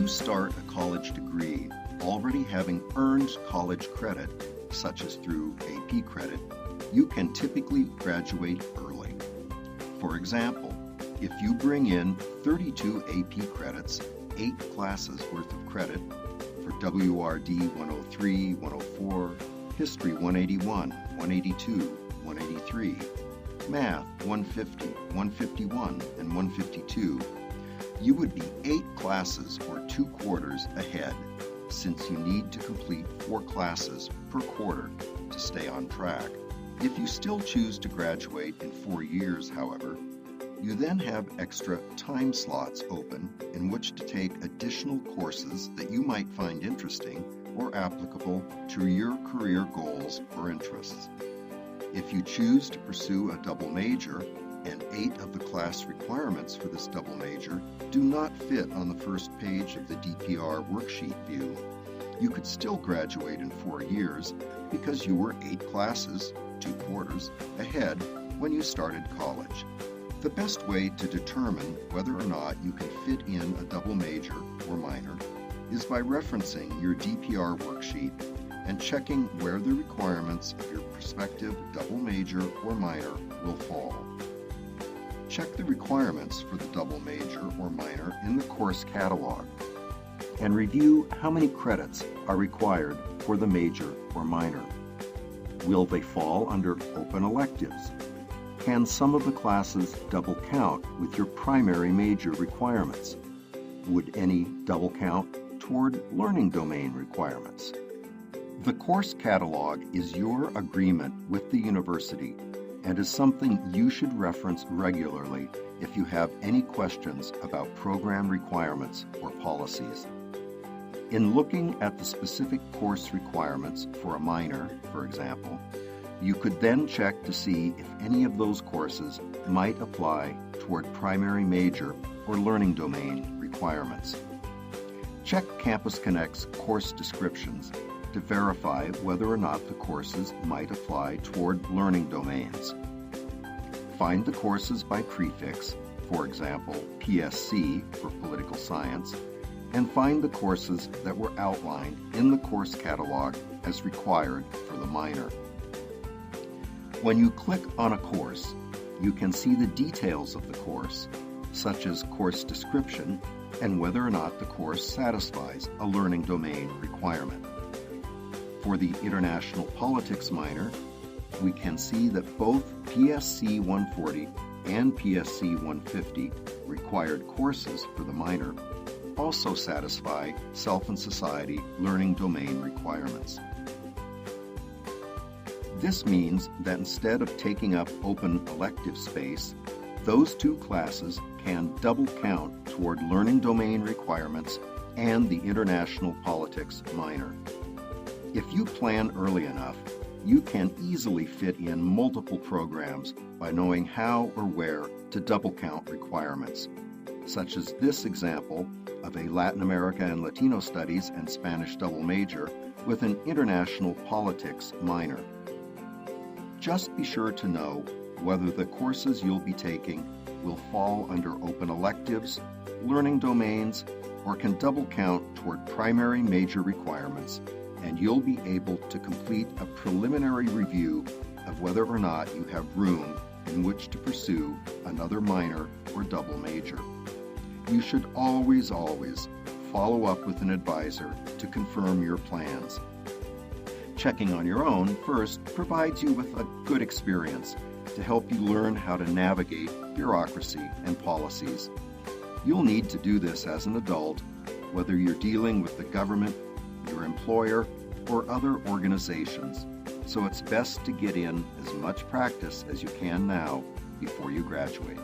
you start a college degree already having earned college credit, such as through AP credit, you can typically graduate early. For example, if you bring in 32 AP credits, 8 classes worth of credit for WRD 103, 104, History 181, 182, 183, Math 150, 151, and 152, you would be 8 classes or 2 quarters ahead, since you need to complete 4 classes per quarter to stay on track. If you still choose to graduate in 4 years, however, you then have extra time slots open in which to take additional courses that you might find interesting or applicable to your career goals or interests. If you choose to pursue a double major, and 8 of the class requirements for this double major do not fit on the first page of the DPR worksheet view, you could still graduate in 4 years because you were 8 classes, 2 quarters, ahead when you started college. The best way to determine whether or not you can fit in a double major or minor is by referencing your DPR worksheet and checking where the requirements of your prospective double major or minor will fall. Check the requirements for the double major or minor in the course catalog and review how many credits are required for the major or minor. Will they fall under open electives? Can some of the classes double count with your primary major requirements? Would any double count toward learning domain requirements? The course catalog is your agreement with the university and is something you should reference regularly if you have any questions about program requirements or policies. In looking at the specific course requirements for a minor, for example, you could then check to see if any of those courses might apply toward primary major or learning domain requirements. Check Campus Connect's course descriptions to verify whether or not the courses might apply toward learning domains. Find the courses by prefix, for example, PSC for political science, and find the courses that were outlined in the course catalog as required for the minor. When you click on a course, you can see the details of the course, such as course description and whether or not the course satisfies a learning domain requirement. For the International Politics minor, we can see that both PSC 140 and PSC 150 required courses for the minor also satisfy Self and Society learning domain requirements. This means that instead of taking up open elective space, those 2 classes can double count toward learning domain requirements and the International Politics minor. If you plan early enough, you can easily fit in multiple programs by knowing how or where to double count requirements, such as this example of a Latin America and Latino Studies and Spanish double major with an International Politics minor. Just be sure to know whether the courses you'll be taking will fall under open electives, learning domains, or can double count toward primary major requirements, and you'll be able to complete a preliminary review of whether or not you have room in which to pursue another minor or double major. You should always follow up with an advisor to confirm your plans. Checking on your own first provides you with a good experience to help you learn how to navigate bureaucracy and policies. You'll need to do this as an adult, whether you're dealing with the government, your employer, or other organizations, so it's best to get in as much practice as you can now before you graduate.